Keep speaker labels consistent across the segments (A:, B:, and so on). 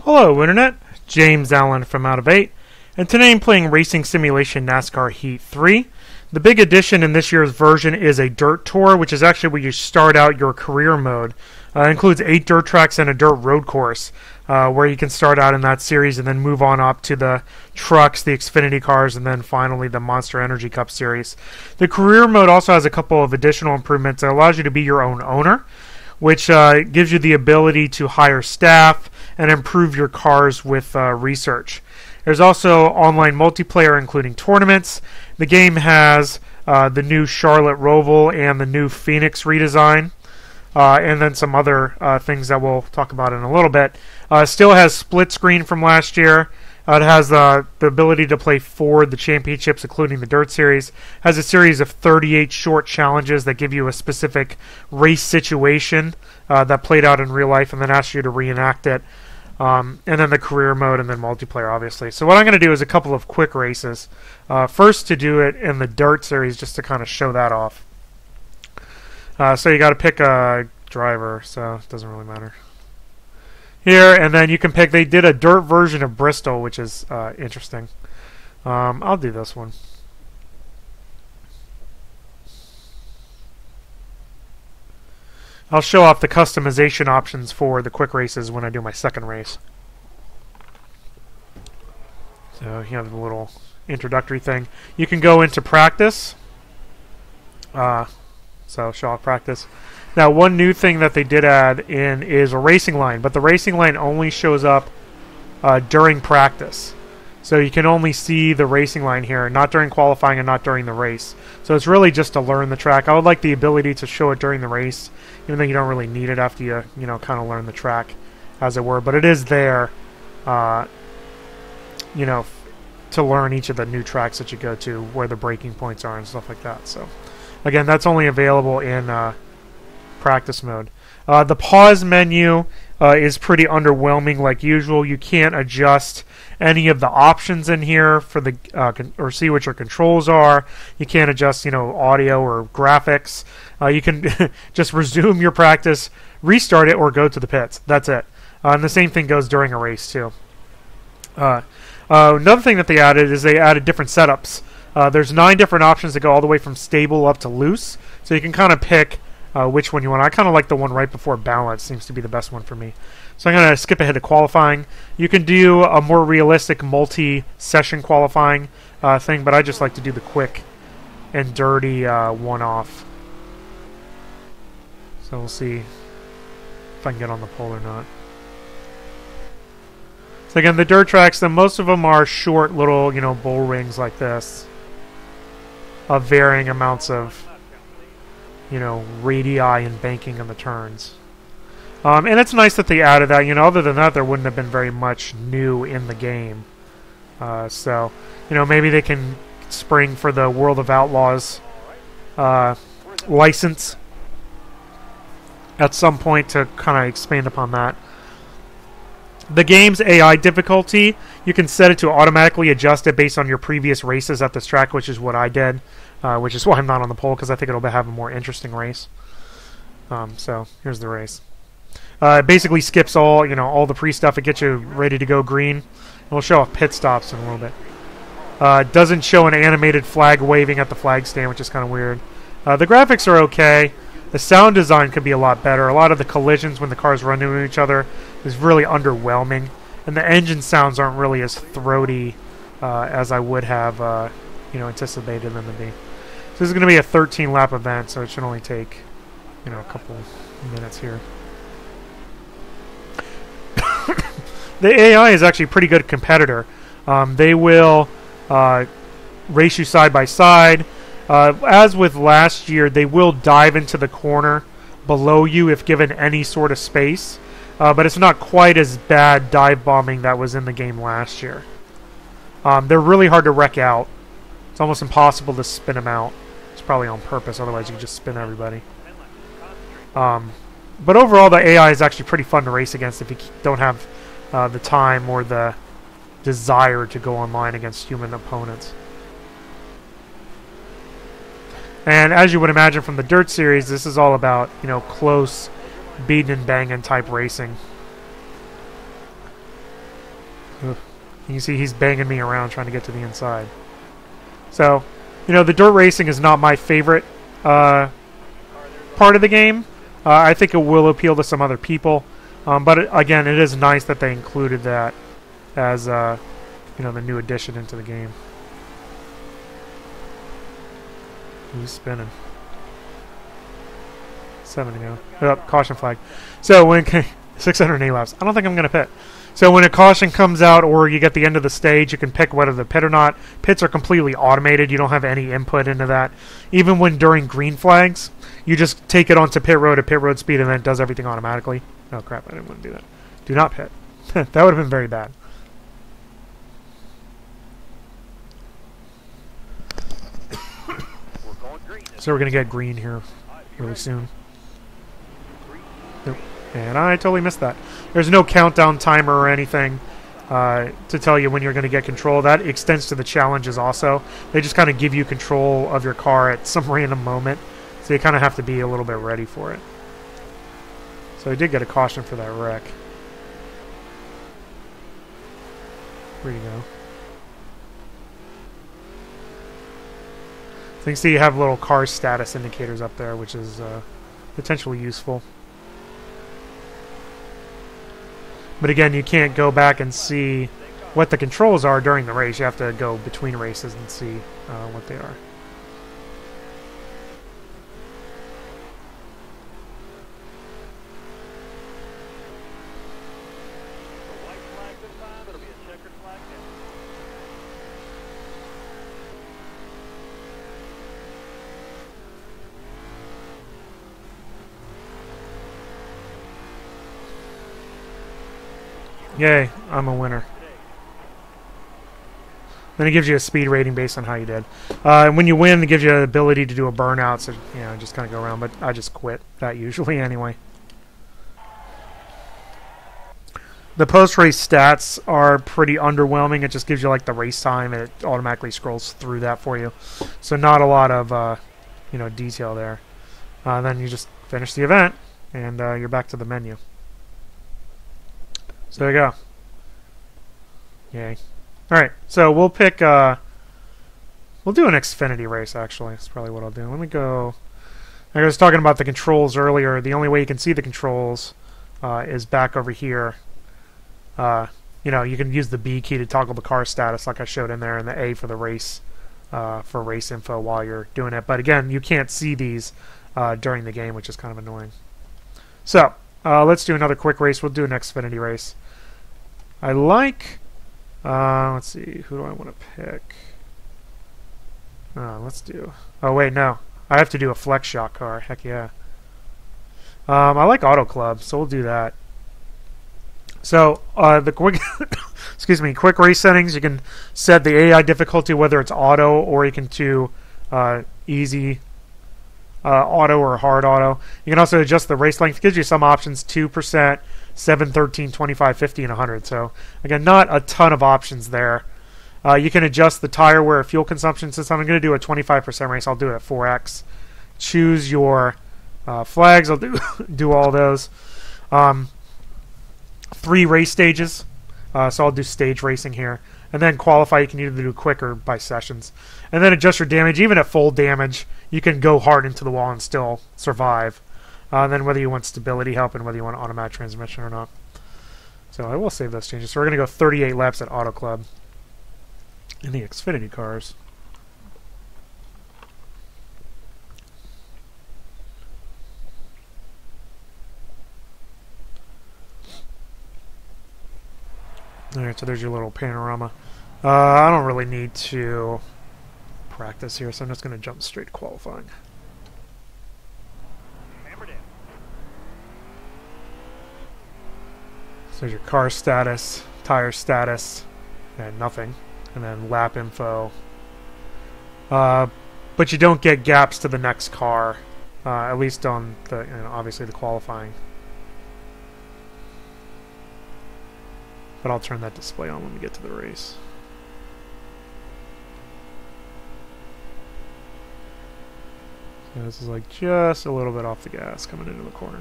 A: Hello Internet, James Allen from Out of 8, and today I'm playing Racing Simulation NASCAR Heat 3. The big addition in this year's version is a dirt tour, which is actually where you start out your career mode. It includes 8 dirt tracks and a dirt road course, where you can start out in that series and then move on up to the trucks, the Xfinity cars, and then finally the Monster Energy Cup series. The career mode also has a couple of additional improvements. It allows you to be your own owner, which gives you the ability to hire staff and improve your cars with research. There's also online multiplayer, including tournaments. The game has the new Charlotte roval and the new Phoenix redesign, and then some other things that we'll talk about in a little bit. Still has split screen from last year. It has the ability to play for the championships, including the Dirt Series. Has a series of 38 short challenges that give you a specific race situation that played out in real life and then ask you to reenact it. And then the career mode and then multiplayer, obviously. So what I'm going to do is a couple of quick races. First to do it in the Dirt Series, just to kind of show that off. So you got to pick a driver, so it doesn't really matter. Here, and then you can pick, they did a dirt version of Bristol, which is interesting. I'll do this one. I'll show off the customization options for the quick races when I do my second race. So you have a little introductory thing. You can go into practice. So show off practice. Now, one new thing that they did add in is a racing line, but the racing line only shows up during practice. So you can only see the racing line here, not during qualifying and not during the race. So it's really just to learn the track. I would like the ability to show it during the race, even though you don't really need it after you kind of learn the track, as it were. But it is there, to learn each of the new tracks that you go to, where the braking points are and stuff like that. So, again, that's only available in practice mode. The pause menu is pretty underwhelming, like usual. You can't adjust any of the options in here for the or see what your controls are. You can't adjust, audio or graphics. You can just resume your practice, restart it, or go to the pits. That's it. And the same thing goes during a race too. Another thing that they added is they added different setups. There's 9 different options that go all the way from stable up to loose, so you can kind of pick which one you want. I kind of like the one right before balance. Seems to be the best one for me. So I'm going to skip ahead to qualifying. You can do a more realistic multi-session qualifying thing, but I just like to do the quick and dirty one-off. So we'll see if I can get on the pole or not. So again, the dirt tracks, most of them are short little, bull rings like this, of varying amounts of radii and banking in the turns. And it's nice that they added that. Other than that, there wouldn't have been very much new in the game. So, maybe they can spring for the World of Outlaws license at some point to kind of expand upon that. The game's AI difficulty, you can set it to automatically adjust it based on your previous races at this track, which is what I did. Which is why I'm not on the pole, because I think it'll have a more interesting race. So here's the race. It basically skips all the pre-stuff. It gets you ready to go green. And we'll show off pit stops in a little bit. It doesn't show an animated flag waving at the flag stand, which is kind of weird. The graphics are okay. The sound design could be a lot better. A lot of the collisions when the cars run into each other is really underwhelming, and the engine sounds aren't really as throaty as I would have anticipated them to be. So this is going to be a 13-lap event, so it should only take, a couple minutes here. The AI is actually a pretty good competitor. They will race you side by side. As with last year, they will dive into the corner below you if given any sort of space. But it's not quite as bad dive bombing that was in the game last year. They're really hard to wreck out. It's almost impossible to spin them out. It's probably on purpose, otherwise you could just spin everybody. But overall, the AI is actually pretty fun to race against if you don't have the time or the desire to go online against human opponents. And as you would imagine from the Dirt Series, this is all about, close beating and banging type racing. Ugh. You can see he's banging me around trying to get to the inside. So, you know, the dirt racing is not my favorite part of the game. I think it will appeal to some other people. But again, it is nice that they included that as, you know, the new addition into the game. Who's spinning? 7 to go. Oh, caution flag. So when 608 laps. I don't think I'm going to pit. So when a caution comes out or you get the end of the stage, you can pick whether to pit or not. Pits are completely automated. You don't have any input into that. Even when during green flags, you just take it onto pit road at pit road speed and then it does everything automatically. Oh crap, I didn't want to do that. Do not pit. That would have been very bad. So we're going to get green here really soon. Nope. And I totally missed that. There's no countdown timer or anything to tell you when you're going to get control. That extends to the challenges also. They just kind of give you control of your car at some random moment. So you kind of have to be a little bit ready for it. So I did get a caution for that wreck. Where'd you go? So you can see you have little car status indicators up there, which is potentially useful. But again, you can't go back and see what the controls are during the race. You have to go between races and see what they are. Yay, I'm a winner. Then it gives you a speed rating based on how you did. And when you win, it gives you the ability to do a burnout, so you know, just kind of go around, but I just quit that usually anyway. The post-race stats are pretty underwhelming. It just gives you like the race time and it automatically scrolls through that for you. So not a lot of you know, detail there. Then you just finish the event and you're back to the menu. So there you go. Yay. Alright, so we'll pick, we'll do an Xfinity race, actually. That's probably what I'll do. Let me go. I was talking about the controls earlier. The only way you can see the controls is back over here. You know, you can use the B key to toggle the car status like I showed in there, and the A for the race, for race info while you're doing it. But again, you can't see these during the game, which is kind of annoying. So, let's do another quick race. We'll do an Xfinity race. I like, let's see, who do I want to pick? Let's do, oh wait, no. I have to do a flex shot car, heck yeah. I like Auto Club, so we'll do that. So, the quick, excuse me, quick race settings, you can set the AI difficulty, whether it's auto or you can do easy auto or hard auto. You can also adjust the race length. It gives you some options, 2%, 7, 13, 25, 50, and 100. So, again, not a ton of options there. You can adjust the tire wear fuel consumption. Since I'm going to do a 25% race, I'll do it at 4x. Choose your flags. I'll do all those. 3 race stages. So I'll do stage racing here. And then qualify, you can either do quick or by sessions. And then adjust your damage. Even at full damage, you can go hard into the wall and still survive. And then whether you want stability help and whether you want automatic transmission or not. So I will save those changes. So we're going to go 38 laps at Auto Club in the Xfinity cars. Alright, so there's your little panorama. I don't really need to practice here, so I'm just going to jump straight to qualifying. So there's your car status, tire status, and nothing. And then lap info. But you don't get gaps to the next car, at least on the, you know, obviously the qualifying. But I'll turn that display on when we get to the race. So this is like just a little bit off the gas coming into the corner.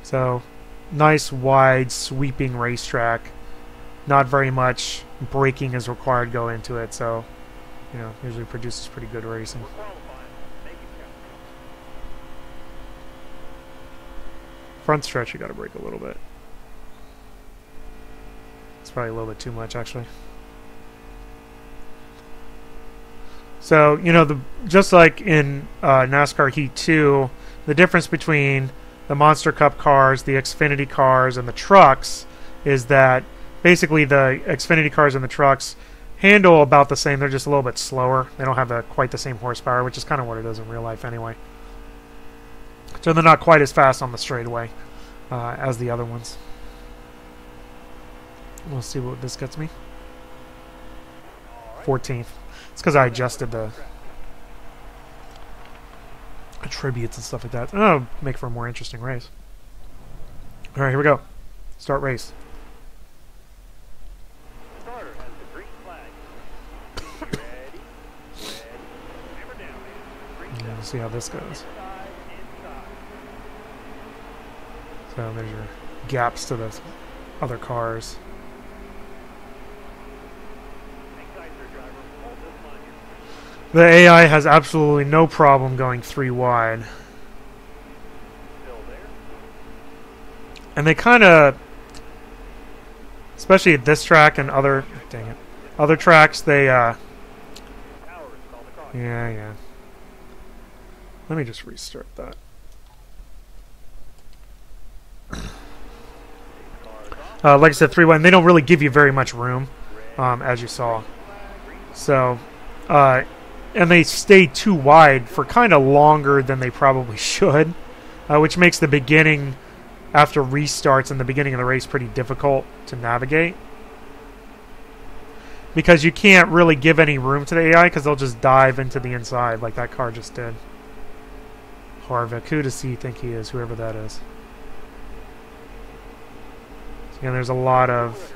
A: So nice, wide, sweeping racetrack. Not very much braking is required to go into it, so you know, usually produces pretty good racing. Front stretch, you got to brake a little bit. It's probably a little bit too much, actually. So, you know, just like in NASCAR Heat 2, the difference between the Monster Cup cars, the Xfinity cars, and the trucks is that basically the Xfinity cars and the trucks handle about the same. They're just a little bit slower. They don't have quite the same horsepower, which is kind of what it is in real life anyway. So they're not quite as fast on the straightaway as the other ones. We'll see what this gets me. 14th. It's because I adjusted the attributes and stuff like that. Oh, make for a more interesting race. All right, here we go. Start race.
B: Starter has the green flag. Ready, hammer down, man.
A: Yeah, we'll see how this goes. So there's your gaps to the other cars. The AI has absolutely no problem going 3 wide. And they kind of, especially at this track and other, dang it, other tracks, they, yeah. Let me just restart that. Like I said, 3 wide, and they don't really give you very much room, as you saw. So, and they stay too wide for kind of longer than they probably should, which makes the beginning, after restarts in the beginning of the race, pretty difficult to navigate. Because you can't really give any room to the AI, because they'll just dive into the inside like that car just did. Harvick, who does he think he is, whoever that is? And there's a lot of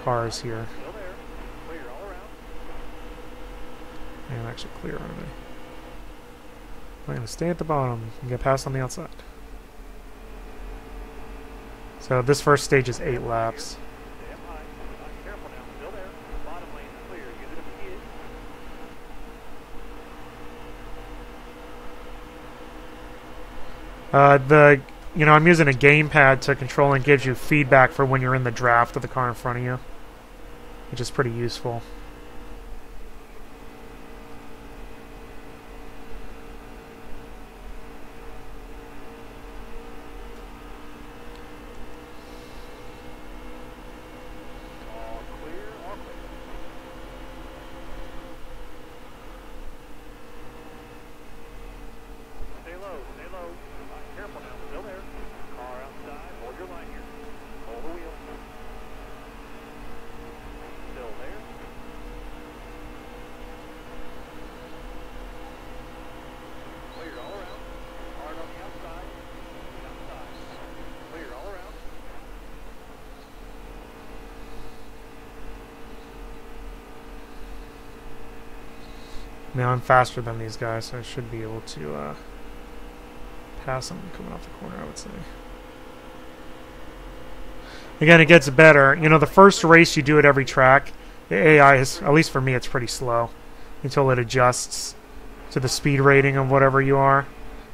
A: cars here. I'm actually clear, aren't I? I'm going to stay at the bottom and get past on the outside. So this first stage is 8 laps. You know, I'm using a gamepad to control and gives you feedback for when you're in the draft of the car in front of you, which is pretty useful. Now I'm faster than these guys, so I should be able to pass them coming off the corner, I would say. Again, it gets better. You know, the first race you do at every track, the AI is, at least for me, it's pretty slow until it adjusts to the speed rating of whatever you are.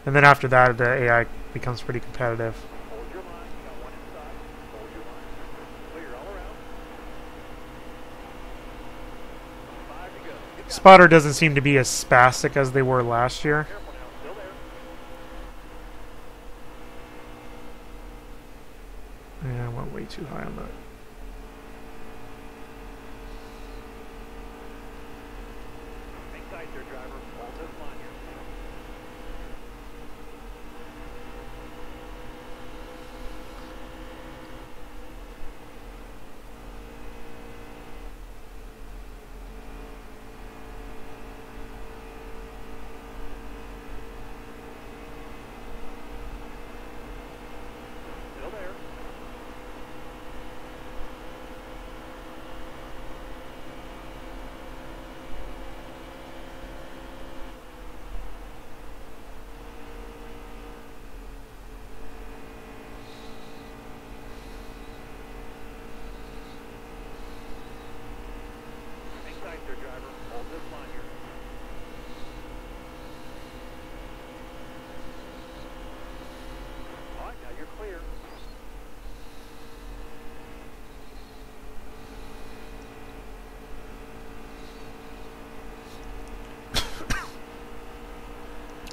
A: And then after that, the AI becomes pretty competitive. Spotter doesn't seem to be as spastic as they were last year. Yeah, I went way too high on that.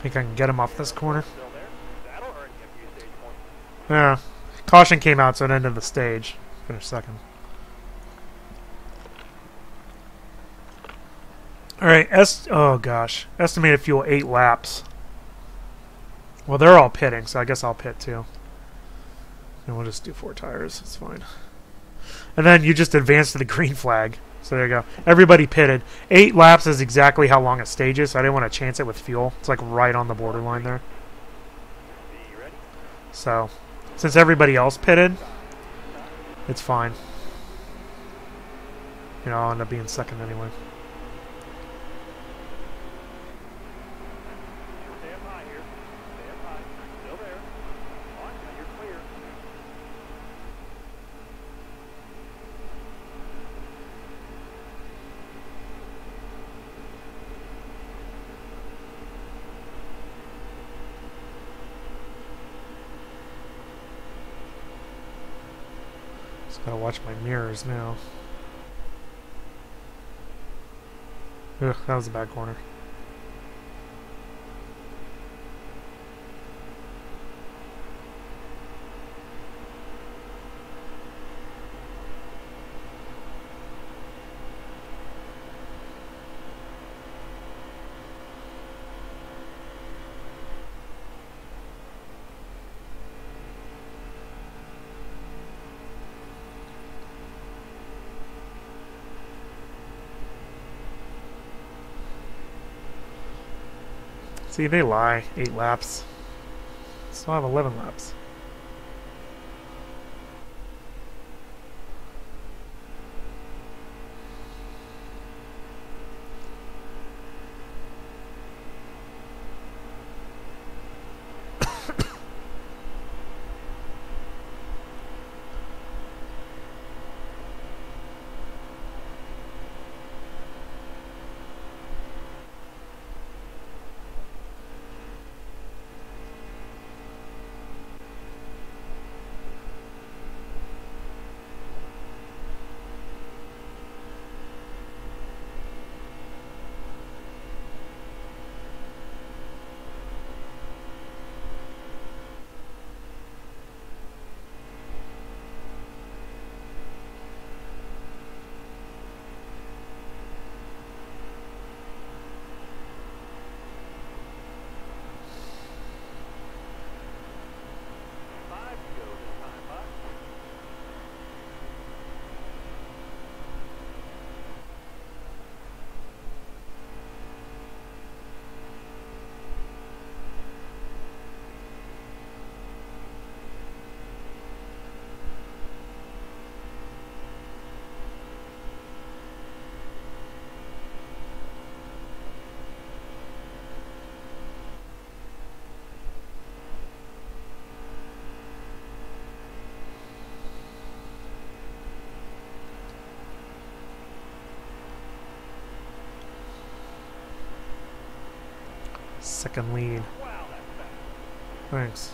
A: think I can get him off this corner.
B: Still there. That'll earn you a few stage points.
A: Yeah. Caution came out, so it ended the stage. Finished second. Alright, oh gosh. Estimated fuel 8 laps. Well, they're all pitting, so I guess I'll pit too. And we'll just do 4 tires. It's fine. And then you just advance to the green flag. So there you go. Everybody pitted. 8 laps is exactly how long a stage is, so I didn't want to chance it with fuel. It's like right on the borderline there.
B: Be ready.
A: So, since everybody else pitted, it's fine. You know, I'll end up being second anyway.
B: Stay up high here. Stay up high. Still there. On, now you're clear.
A: Just gotta watch my mirrors now. Ugh, that was a bad corner. See, they lie. 8 laps. Still have 11 laps. Second lead.
B: Wow, that's fast.
A: Thanks.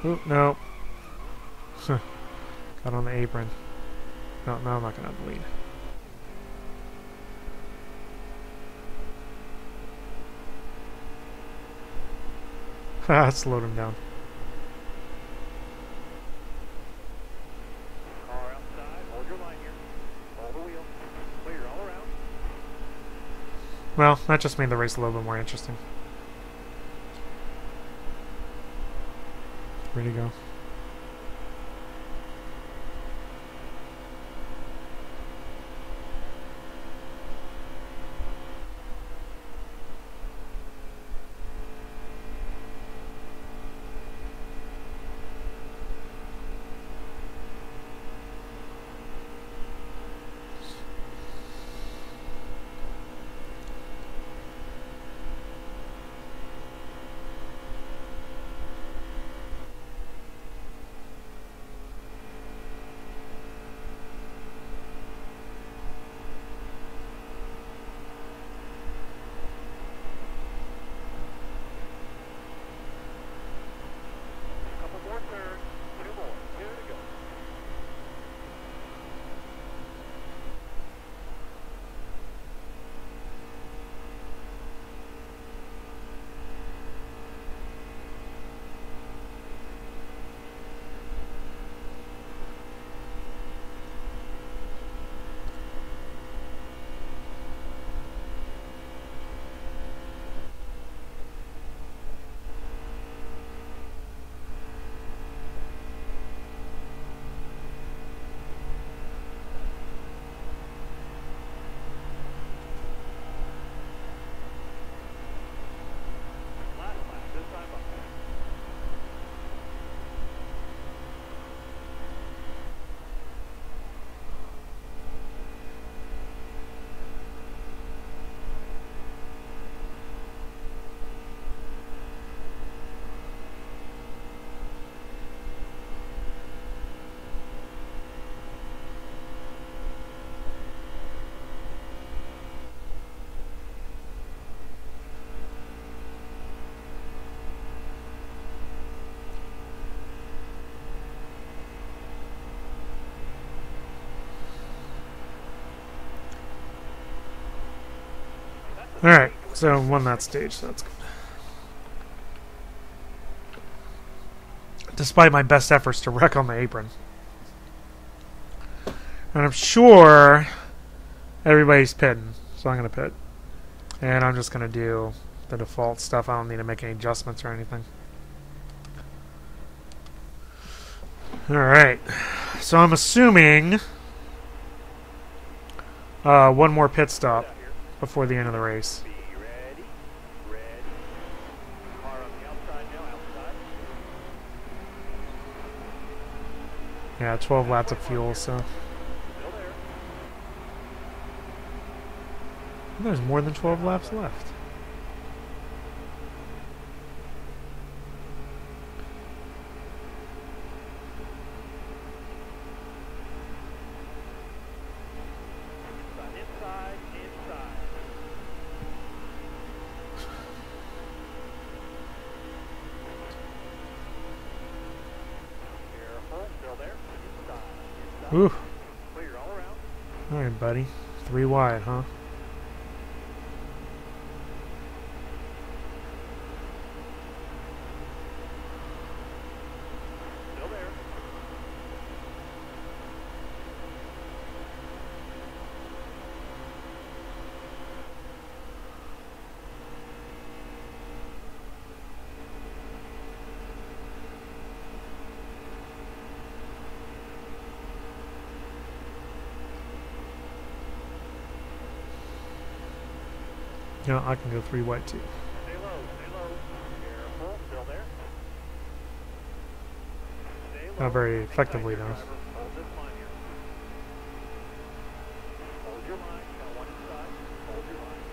A: Oop, no. Got on the apron. No, I'm not gonna have the lead. Ha, slowed him down.
B: Car outside. Hold your line here. Hold the wheel. Clear all around.
A: Well, that just made the race a little bit more interesting. Where'd he go? Alright, so won that stage, so that's good. Despite my best efforts to wreck on the apron. And I'm sure everybody's pitting, so I'm going to pit. And I'm just going to do the default stuff. I don't need to make any adjustments or anything. Alright, so I'm assuming one more pit stop before the end of the race.
B: Be ready. Ready. Car on the outside now, outside.
A: Yeah, 12 laps of fuel, so
B: Still there.
A: there's more than 12 laps left.
B: Inside, inside. Careful, still there. Inside, inside.
A: Ooh.
B: Clear all around.
A: Alright, buddy. 3 wide, huh?
B: Still there.
A: Yeah, I can go 3 wide too.
B: Stay low, stay low. Careful, still there. Stay low.
A: Not very
B: Hang tight,
A: effectively,
B: dear
A: though.
B: driver. Hold this line here. Hold your line. You got one inside. Hold your line.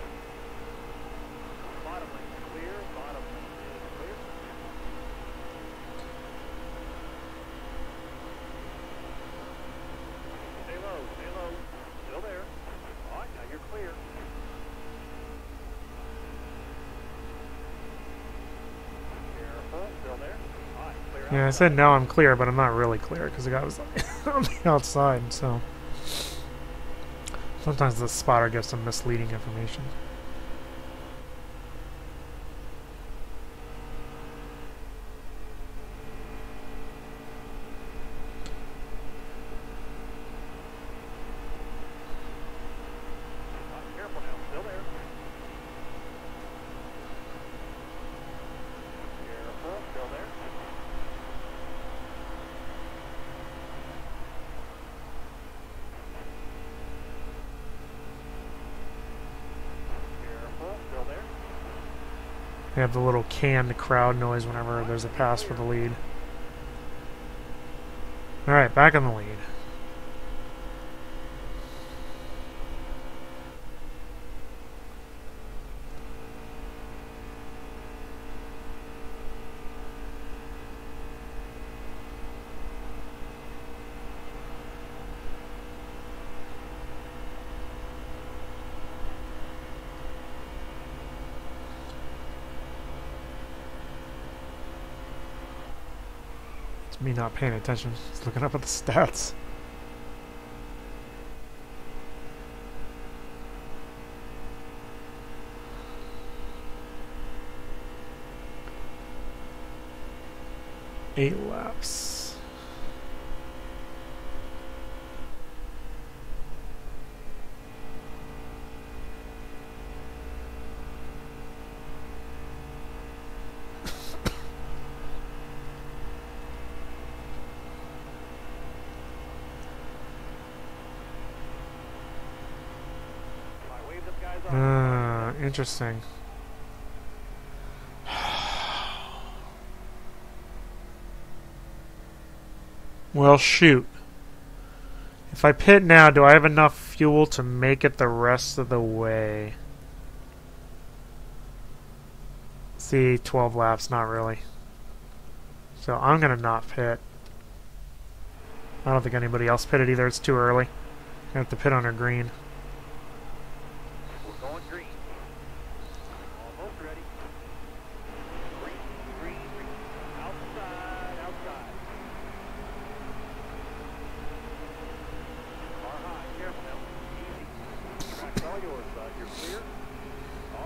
B: Bottom lane is clear. Bottom lane is clear. Stay low, stay low. Still there. All right, now you're clear. Careful, still there. All right, clear
A: Yeah, I
B: outside.
A: said now I'm clear, but I'm not really clear because the guy was on the outside, so sometimes the spotter gives some misleading information.
B: All right, careful now, still there. Careful, still there. Careful, still there.
A: They have the little canned crowd noise whenever there's a pass for the lead. Alright, back on the lead. It's me not paying attention, just looking up at the stats. Eight laps.
B: All right, wave them guys off.
A: Interesting. Well, shoot. If I pit now, do I have enough fuel to make it the rest of the way? See, 12 laps, not really. So I'm going to not pit. I don't think anybody else pitted either. It's too early. I have to pit on her green.
B: We're going green. Almost ready. Green, green, green. Outside, outside. Car high, careful now. Easy. Track's all yours, bud. You're clear. All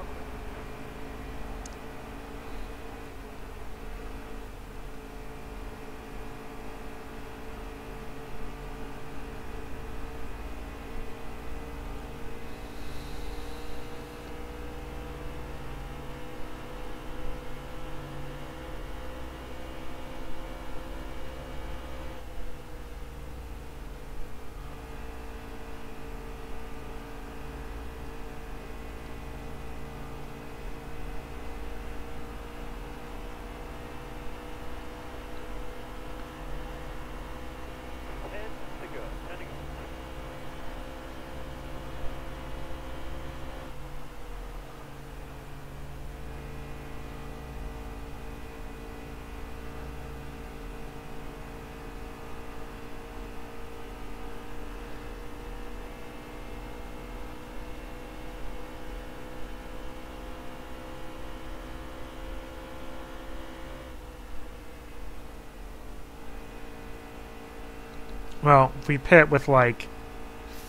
A: Well, if we pit with like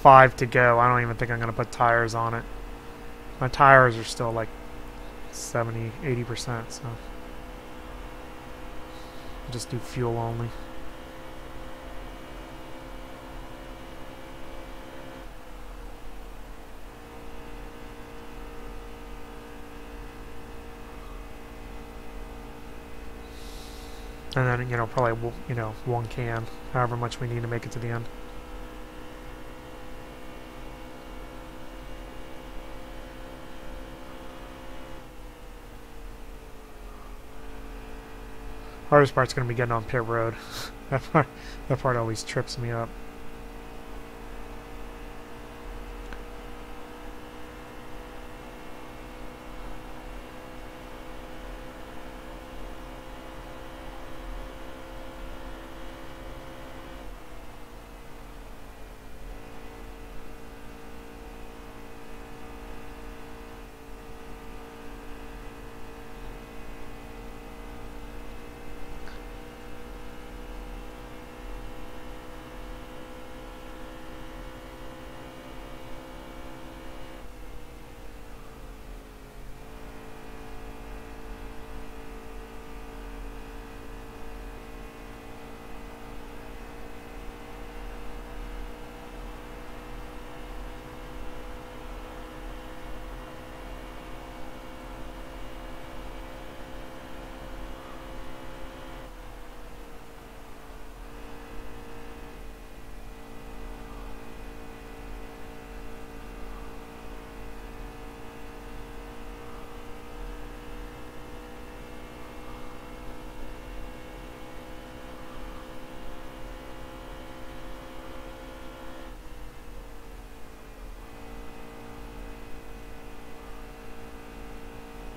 A: 5 to go, I don't even think I'm going to put tires on it. My tires are still like 70, 80%, so I'll just do fuel only. And then, probably, 1 can, however much we need to make it to the end. Hardest part's going to be getting on pit road. that part always trips me up.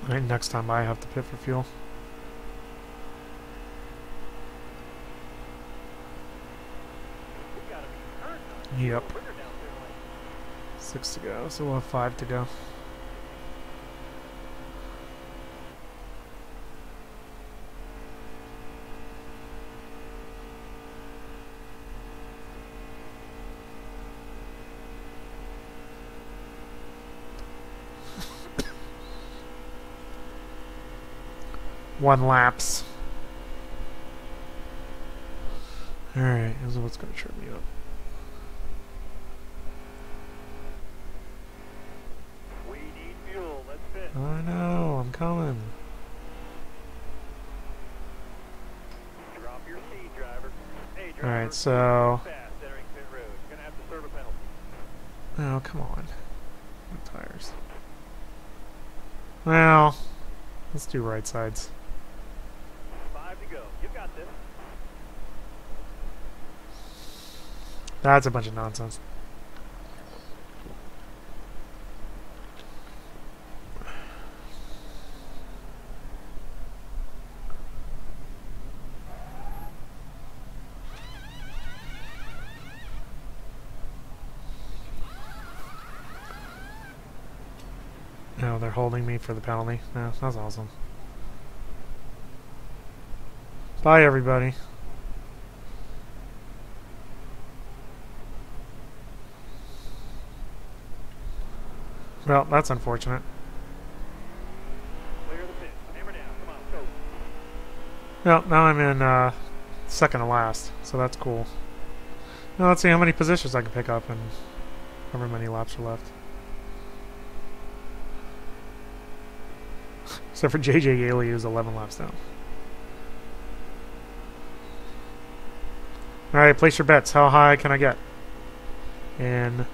A: Alright, next time I have to pit for fuel. Yep. 6 to go, so we'll have 5 to go. One laps. Alright, this is what's going to trip me up.
B: We need fuel. Let's fit.
A: I know, I'm coming.
B: Drop your speed, driver. Hey, driver.
A: Alright, so...
B: Fast entering pit road. Gonna have to serve a penalty.
A: Oh, come on. The tires. Well, let's do right sides.
B: 5 to go. You've got this.
A: That's a bunch of nonsense. No, they're holding me for the penalty. No, that's awesome. Bye, everybody. Well, that's unfortunate.
B: Clear the pit. Hammer down. Come on, go.
A: Well, now I'm in second to last, so that's cool. Now let's see how many positions I can pick up and however many laps are left. Except for JJ Yaley, who's 11 laps down. Alright, place your bets. How high can I get? In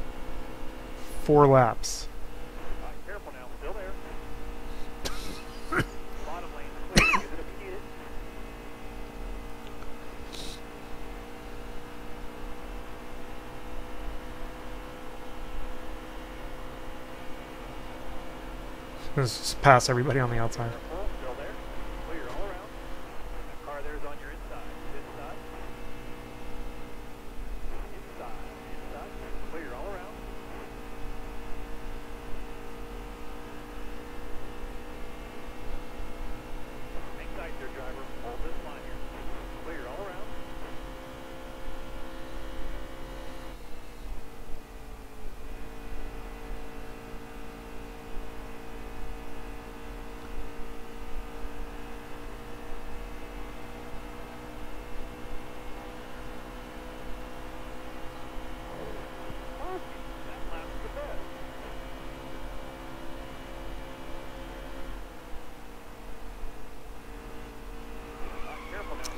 A: 4 laps.
B: Careful now. Still there. Bottom lane clear. Use it if you need it.
A: Just pass everybody on the outside.
B: Careful. Still there. Clear all around. That car there is on your inside. Inside. Inside. Inside. Clear all around. Hang tight there, driver. Hold this line here. Clear all around.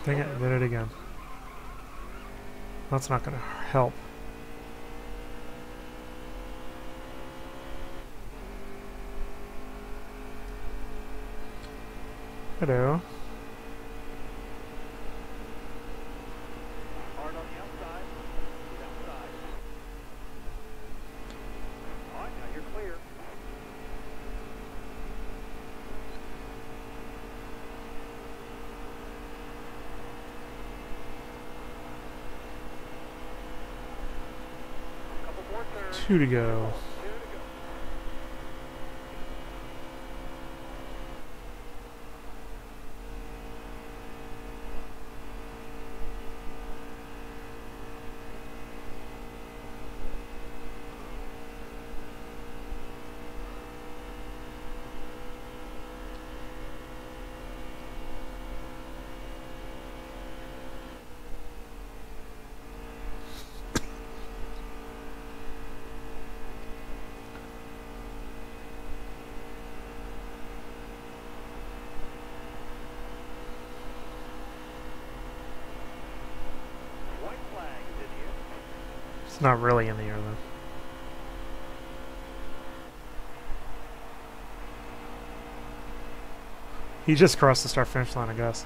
A: Dang it, I did it again. That's not going to help. Hello.
B: Hard on the outside. Outside. All right, now you're clear. Couple more turns.
A: 2 to go.
B: 2 to go. White flag is in the air.
A: It's not really in the air, though. He just crossed the start-finish line, I guess.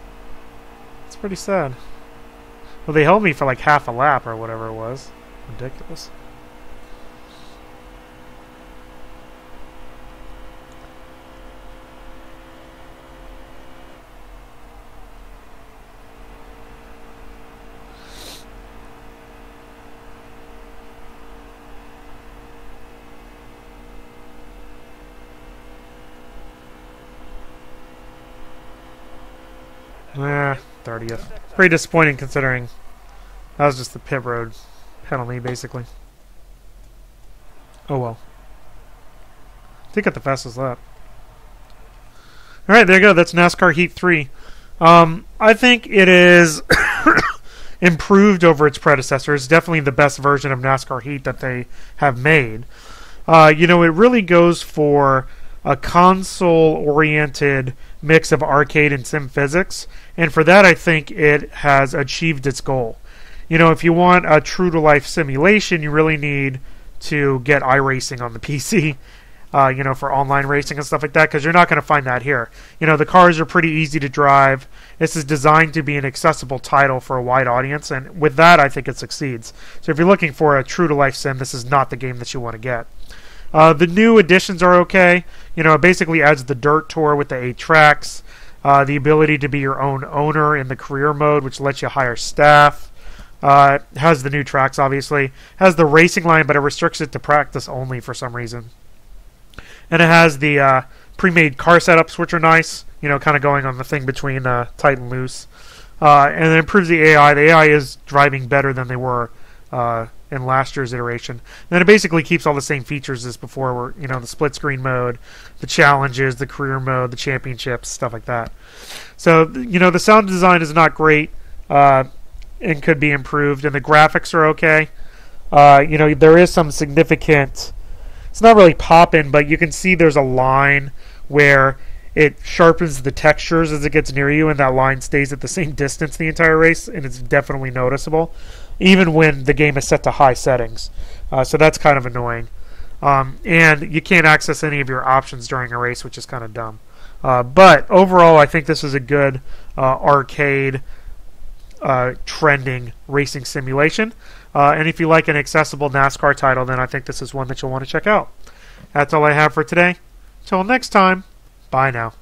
A: It's pretty sad. Well, they held me for like half a lap or whatever it was. Ridiculous. Yeah, 30th. Pretty disappointing considering that was just the pit road penalty, basically. Oh well. They got the fastest lap. Alright, there you go. That's NASCAR Heat 3. I think it is improved over its predecessor. It's definitely the best version of NASCAR Heat that they have made. You know, it really goes for a console-oriented mix of arcade and sim physics, and for that I think it has achieved its goal. You know, if you want a true-to-life simulation, you really need to get iRacing on the PC, you know, for online racing and stuff like that, because you're not going to find that here. You know, the cars are pretty easy to drive. This is designed to be an accessible title for a wide audience, and with that I think it succeeds. So if you're looking for a true-to-life sim, this is not the game that you want to get. The new additions are okay. You know, it basically adds the dirt tour with the 8 tracks, the ability to be your own owner in the career mode, which lets you hire staff. Has the new tracks, obviously. Has the racing line, but it restricts it to practice only for some reason. And it has the pre-made car setups, which are nice. You know, kind of going on the thing between tight and loose. And it improves the AI. The AI is driving better than they were in last year's iteration. And then it basically keeps all the same features as before, where, you know, the split screen mode, the challenges, the career mode, the championships, stuff like that. So, you know, the sound design is not great and could be improved, and the graphics are okay. You know, there is some significant, it's not really popping, but you can see there's a line where it sharpens the textures as it gets near you, and that line stays at the same distance the entire race, and it's definitely noticeable, even when the game is set to high settings. So that's kind of annoying. And you can't access any of your options during a race, which is kind of dumb. But overall, I think this is a good arcade trending racing simulation. And if you like an accessible NASCAR title, then I think this is one that you'll want to check out. That's all I have for today. Till next time, bye now.